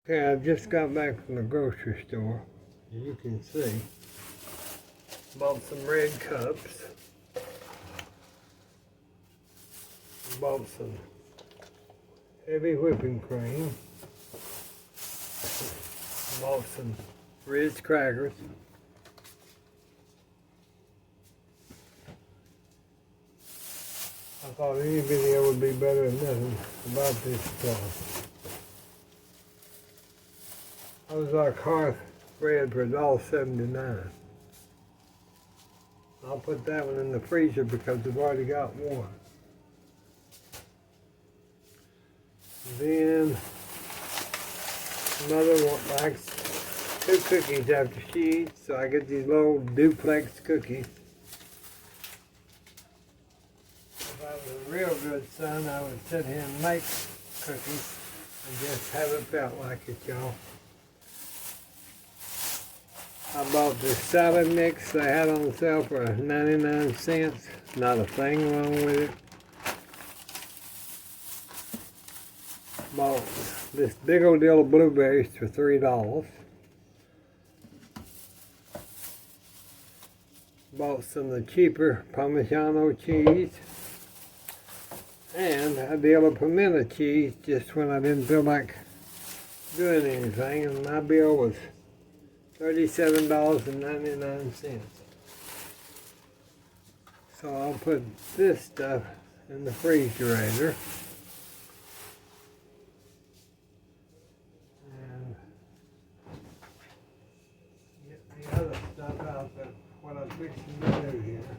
Okay, I've just got back from the grocery store. As you can see, bought some red cups. Bought some heavy whipping cream. Bought some Ritz crackers. I thought any video would be better than nothing about this stuff. I was like hearth bread for $1.79. I'll put that one in the freezer because I've already got one. Then mother likes 2 cookies after she eats, so I get these little duplex cookies. If I was a real good son, I would sit here and make cookies. I just haven't felt like it, y'all. I bought this salad mix they had on sale for 99 cents. Not a thing wrong with it. Bought this big old deal of blueberries for $3. Bought some of the cheaper Parmesan cheese. And a deal of pimento cheese just when I didn't feel like doing anything. And my bill was $37.99. So I'll put this stuff in the refrigerator. And get the other stuff out of what I'm fixing to do here.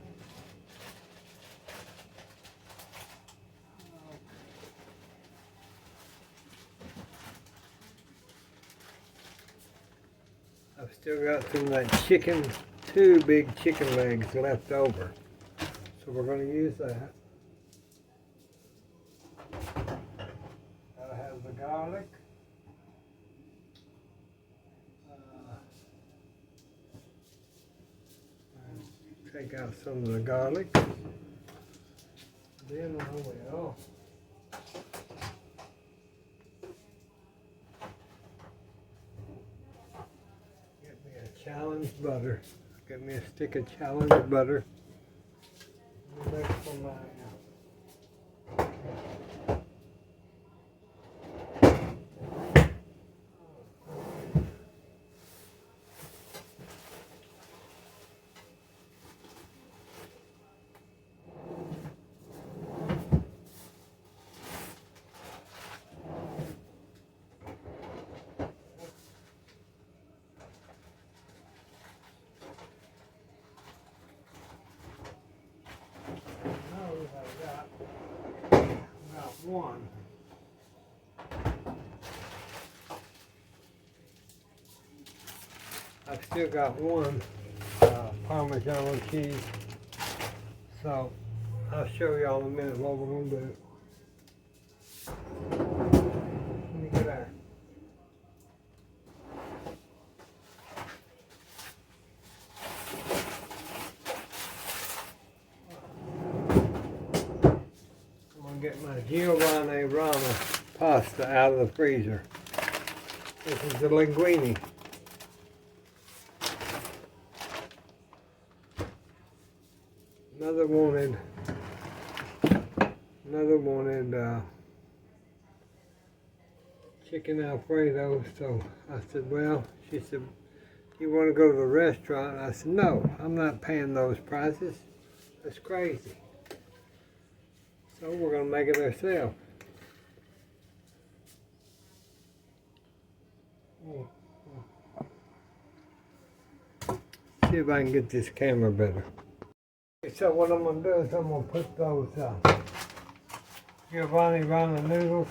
I've still got some of that chicken, 2 big chicken legs left over. So we're going to use that. Gotta have the garlic. Take out some of the garlic. Then I will challenge butter. Get me a stick of challenge butter. That's for my one. I've still got one Parmesan cheese, so I'll show y'all in a minute what we're going to do. Let me get out. Get my Giovanni Rama pasta out of the freezer. This is the linguine. Another wanted chicken Alfredo. So I said, well, she said, you want to go to the restaurant? I said, no, I'm not paying those prices. That's crazy. So we're going to make it ourselves. See if I can get this camera better. So what I'm going to do is I'm going to put those Giovanni Rana noodles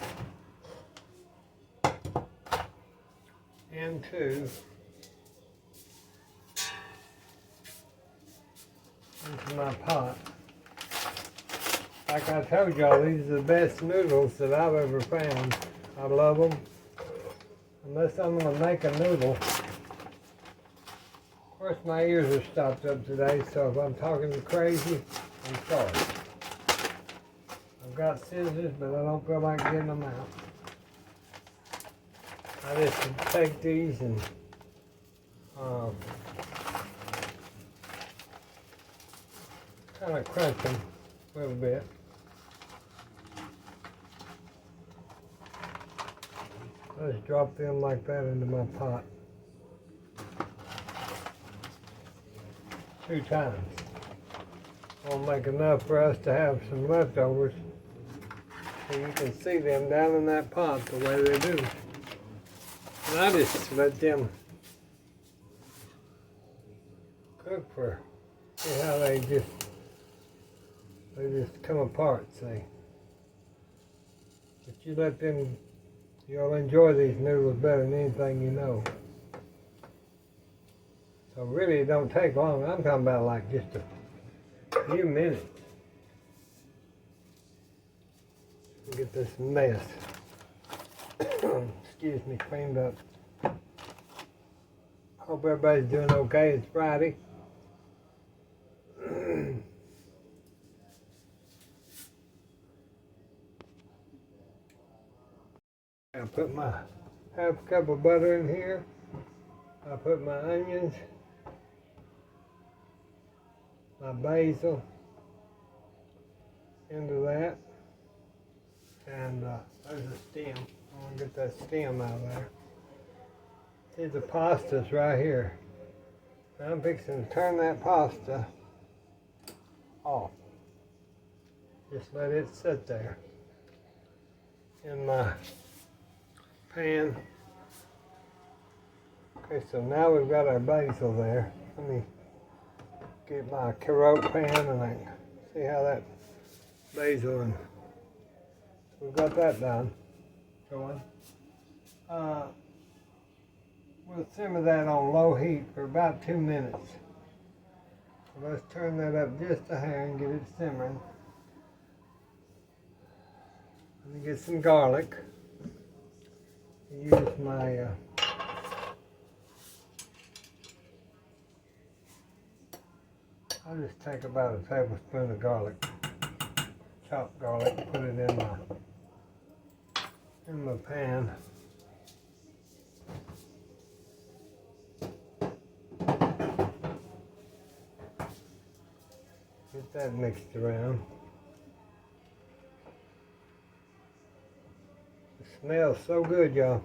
into my pot. Like I told y'all, these are the best noodles that I've ever found. I love them. Unless I'm going to make a noodle. Of course, my ears are stopped up today, so if I'm talking crazy, I'm sorry. I've got scissors, but I don't feel like getting them out. I just take these and kind of crunch them a little bit. I just drop them like that into my pot 2 times. I'll make enough for us to have some leftovers, so you can see them down in that pot the way they do. And I just let them cook for, see how they just come apart, see. But you let them, you'll enjoy these noodles better than anything you know. So really it don't take long. I'm talking about like just a few minutes. Get this mess, excuse me, cleaned up. Hope everybody's doing okay. It's Friday. I put my half a cup of butter in here. I put my onions, my basil into that. And there's a stem. I want to get that stem out of there. See, the pasta's right here. Now I'm fixing to turn that pasta off. Just let it sit there in my pan. Okay, so now we've got our basil there. Let me get my carote pan and I can see how that basil and we've got that done. Going. We'll simmer that on low heat for about 2 minutes. So let's turn that up just a hair and get it simmering. Let me get some garlic. Use my I'll just take about a tablespoon of garlic, chopped garlic, put it in my pan. Get that mixed around. It smells so good, y'all.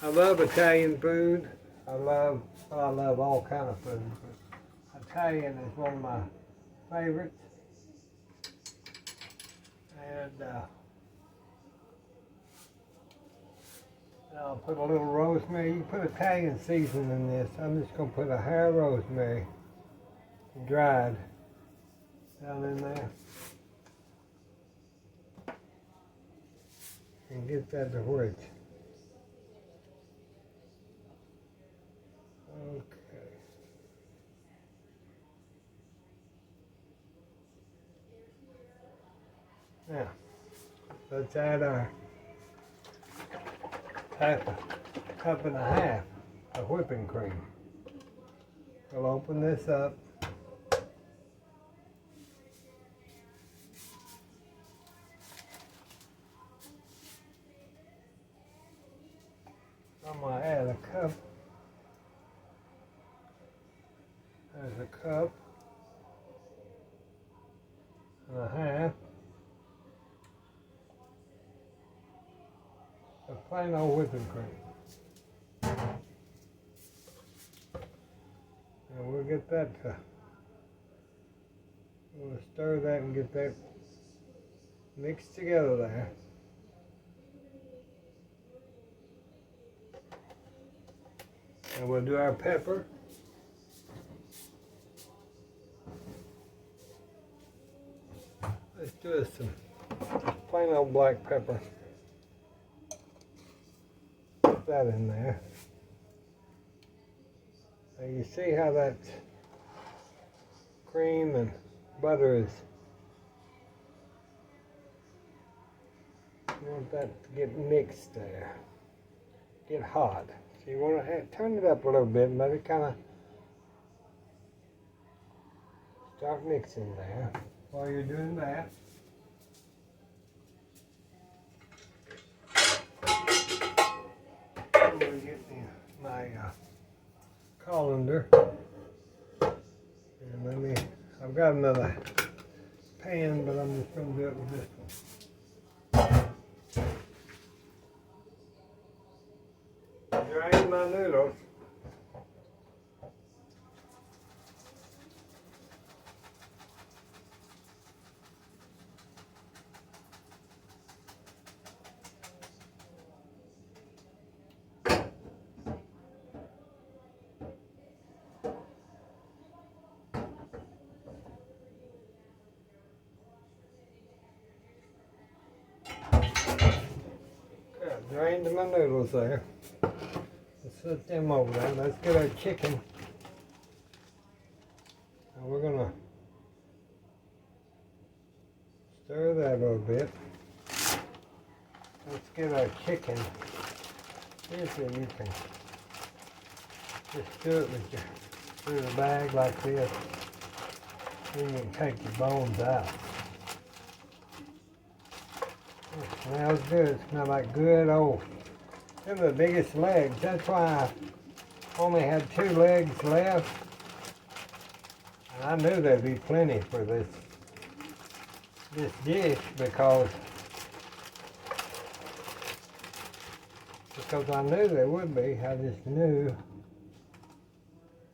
I love Italian food. I love all kind of food. But Italian is one of my favorites. And I'll put a little rosemary. You can put Italian seasoning in this. I'm just going to put a hair of rosemary, dried, down in there. And get that to where it's okay. Now, let's add our half a cup and a half of whipping cream. We'll open this up. I'm going to add a cup. There's a cup and a half of plain old whipping cream. And we'll get that we'll stir that and get that mixed together there. And we'll do our pepper. Let's do some plain old black pepper. Put that in there. Now you see how that cream and butter is. You want that to get mixed there. Get hot. So you want to turn it up a little bit and let it kind of start mixing there. While you're doing that, colander. And I've got another pan, but I'm just going to do it with this one. Drain my noodles. Drained my noodles there. Let's set them over there. Let's get our chicken. And we're gonna stir that a little bit. Let's get our chicken. Usually you can just do it with your through the bag like this. Then you can take the bones out. It smells good. It smells like good old. Them are the biggest legs. That's why I only had 2 legs left. And I knew there'd be plenty for this dish because I knew there would be. I just knew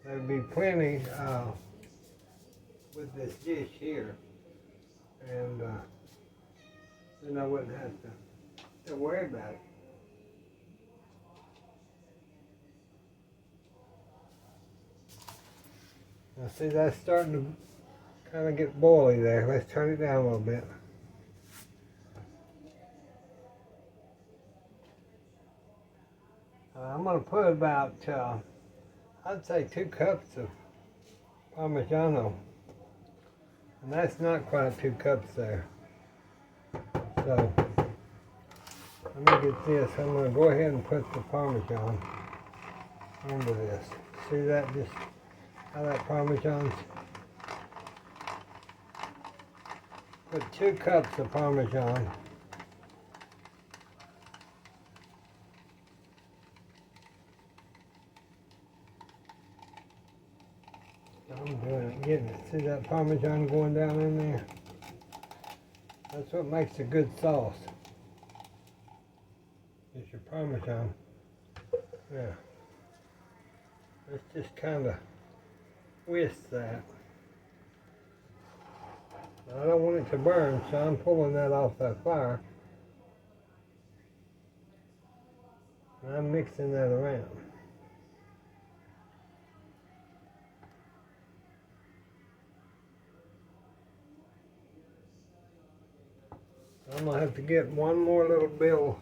there'd be plenty with this dish here. And then I wouldn't have to worry about it. Now see, that's starting to kind of get boily there. Let's turn it down a little bit. I'm going to put about, I'd say 2 cups of Parmigiano. And that's not quite 2 cups there. So, let me get this. I'm going to go ahead and put the Parmesan into this. See that? Just how that Parmesan's. Put 2 cups of Parmesan. I'm doing it, getting it. See that Parmesan going down in there? That's what makes a good sauce. It's your Parmesan. Yeah. Let's just kind of whisk that. Now, I don't want it to burn, so I'm pulling that off that fire. And I'm mixing that around. I'm going to have to get one more little bill.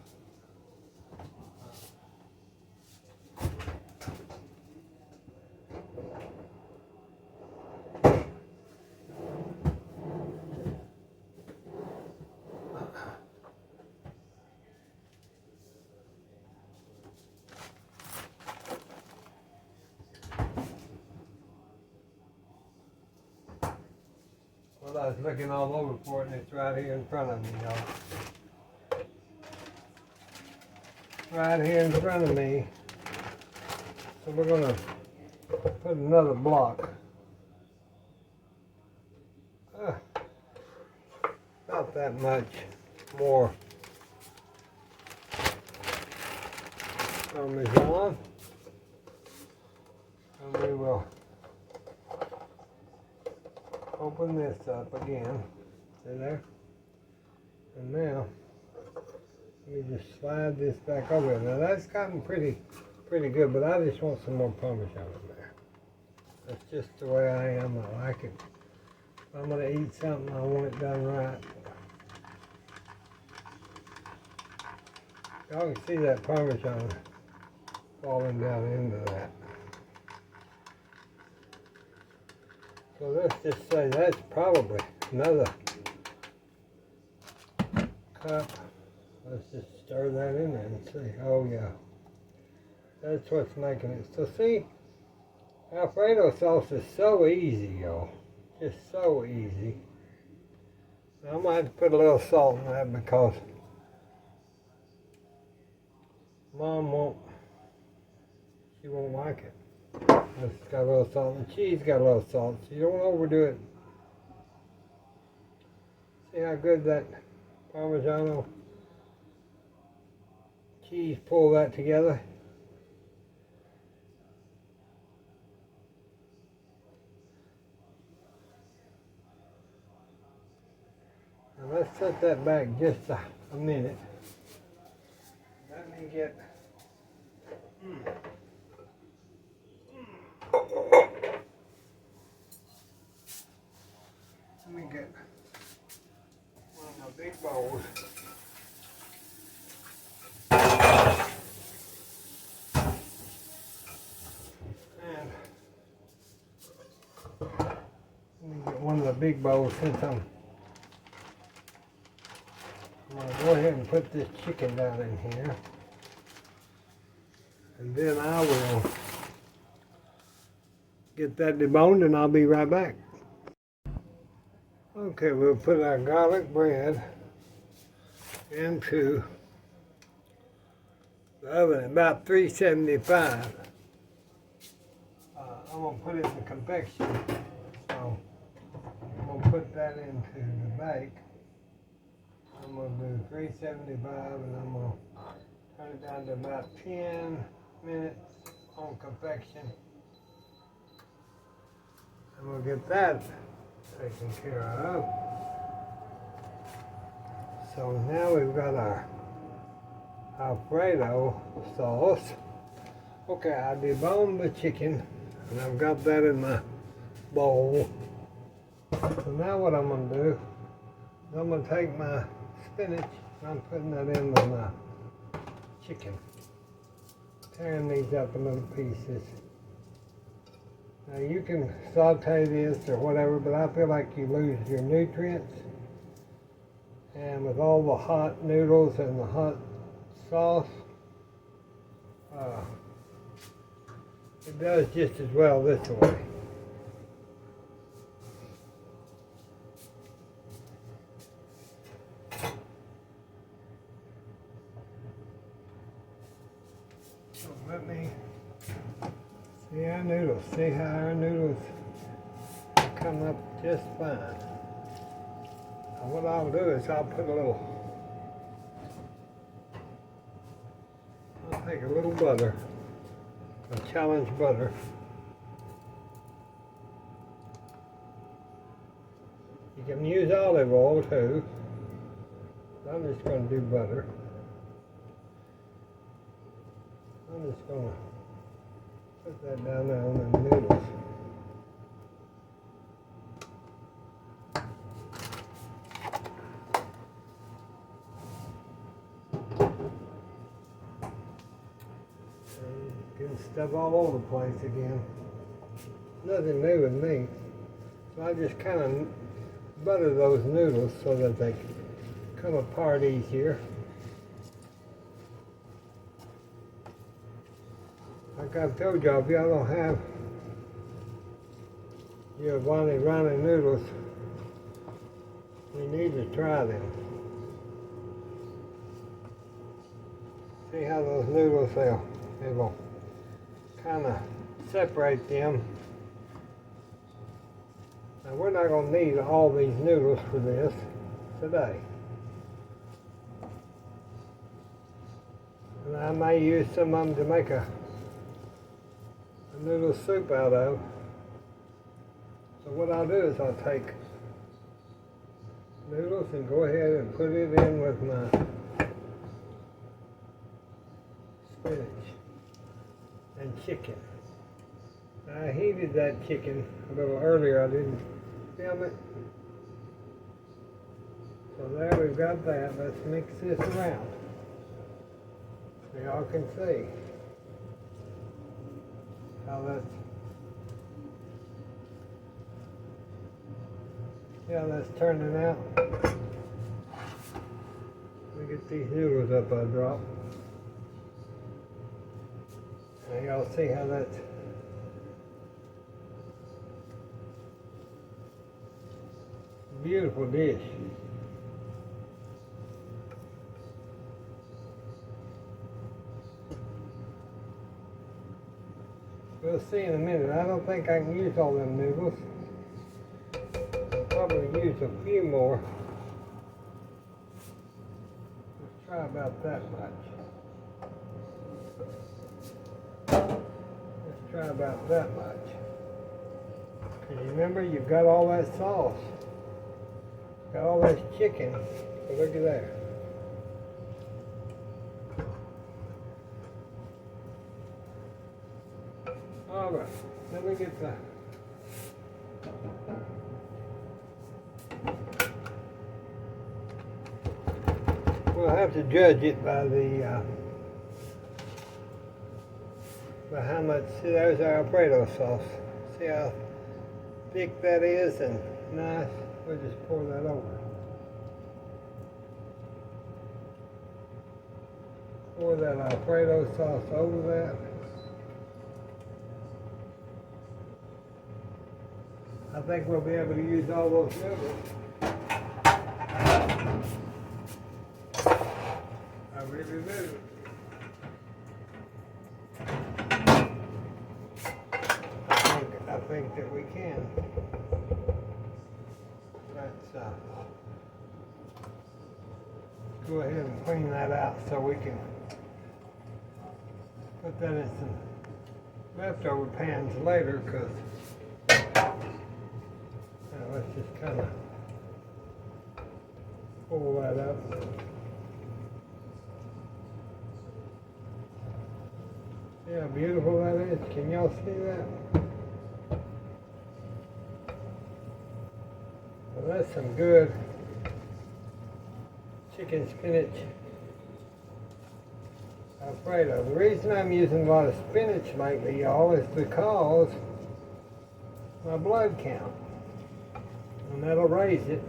Well, I was looking all over for it, and it's right here in front of me, y'all. Right here in front of me. So we're going to put another block. Not that much more Parmesan. And we will open this up again. See there? And now we just slide this back over. Now that's gotten pretty good, but I just want some more Parmesan in there. That's just the way I am. I like it. If I'm going to eat something, I want it done right. Y'all can see that Parmesan falling down into that. So let's just say that's probably another cup. Let's just stir that in there and see. Oh yeah. That's what's making it. So see, Alfredo sauce is so easy, y'all. Just so easy. Now, I'm going to have to put a little salt in that because Mom won't like it. It's got a little salt, and cheese got a little salt, so you don't want to overdo it. See how good that Parmesan cheese pull that together? Now let's set that back just a minute. Let me get one of my big bowls. And let me get one of the big bowls since I'm going to go ahead and put this chicken down in here. And then I will get that deboned and I'll be right back. Okay, we'll put our garlic bread into the oven at about 375. I'm going to put it in convection, so I'm going to put that into the bake. I'm going to do 375 and I'm going to turn it down to about 10 minutes on convection. And we'll get that taken care of. So now we've got our Alfredo sauce. Okay, I deboned the chicken and I've got that in my bowl. So now what I'm going to do is I'm going to take my spinach and I'm putting that in with my chicken. Tearing these up in little pieces. Now you can saute this or whatever, but I feel like you lose your nutrients. And with all the hot noodles and the hot sauce, it does just as well this way. So let me see our noodles. See how our noodles come up just fine. And what I'll do is I'll take a little butter, a challenge butter. You can use olive oil too. I'm just going to do butter. I'm just going to put that down there on the noodles. Getting stuff all over the place again. Nothing new with me. So I just kind of butter those noodles so that they come apart easier. Like I've told y'all, if y'all don't have your Rani noodles, you need to try them. See how those noodles, they will kind of separate them. Now we're not going to need all these noodles for this today. And I may use some of them to make a noodle soup out of. So what I'll do is I'll take noodles and go ahead and put it in with my spinach and chicken. I heated that chicken a little earlier. I didn't film it. So there we've got that. Let's mix this around so y'all can see how that's turning out. Let me get these noodles up I dropped. Now y'all see how that's beautiful dish. We'll see in a minute. I don't think I can use all them noodles. Probably use a few more. Let's try about that much. Let's try about that much. Because remember, you've got all that sauce. Got all that chicken. So look at that. All right, let me get the we'll have to judge it by the by how much. See, there's our Alfredo sauce. See how thick that is and nice. We'll just pour that over. Pour that Alfredo sauce over that. I think we'll be able to use all those noodles. I really do. I think that we can. Let's go ahead and clean that out so we can put that in some leftover pans later, because let's just kind of pull that up. See how beautiful that is? Can y'all see that? Well, that's some good chicken spinach Alfredo. The reason I'm using a lot of spinach lately, y'all, is because my blood count. And that'll raise it.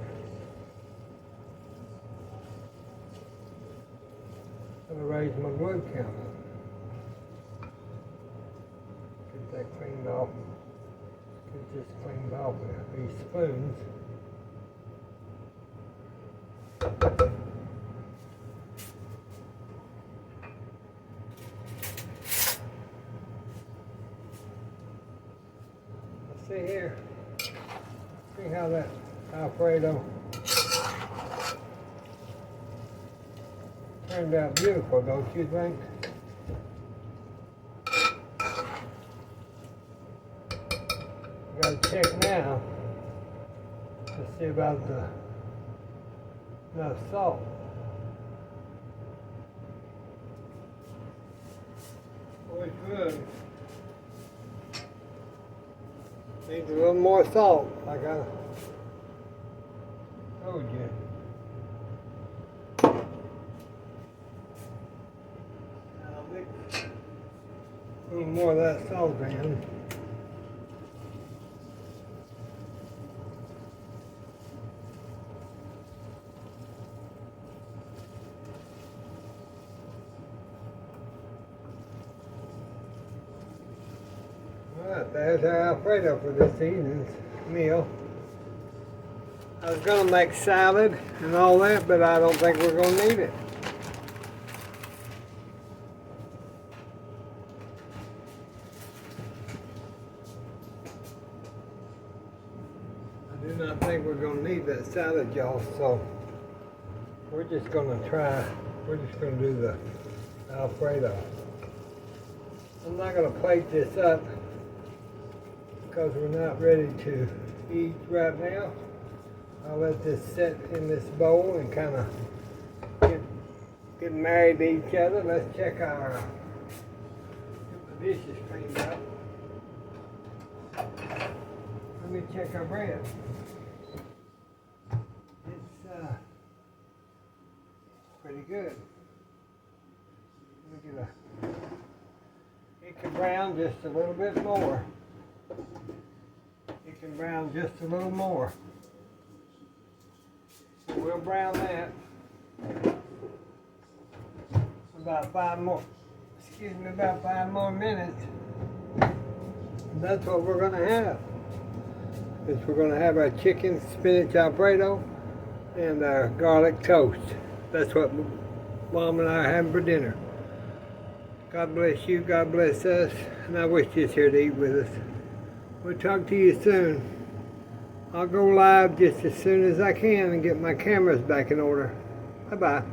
That'll raise my blood count. Get that cleaned off. Get this cleaned off with these spoons. Let's see here. See how that Alfredo turned out beautiful, don't you think? Gotta check now to see about enough salt. Always good. Needs a little more salt, like I told you. I'll mix a little more of that salt in. Alright, there's our Alfredo for this evening's meal. I was going to make salad and all that, but I don't think we're going to need it. I do not think we're going to need that salad, y'all, so we're just going to do the Alfredo. I'm not going to plate this up because we're not ready to eat right now. I'll let this set in this bowl and kind of get married to each other. Let's check our get the dishes cleaned up. Let me check our bread. It's pretty good. Let me get it can brown just a little bit more. It can brown just a little more. So we'll brown that about 5 more minutes. And that's what we're going to have. Is we're going to have our chicken spinach Alfredo and our garlic toast. That's what Mom and I are having for dinner. God bless you, God bless us, and I wish you was here to eat with us. We'll talk to you soon. I'll go live just as soon as I can and get my cameras back in order. Bye-bye.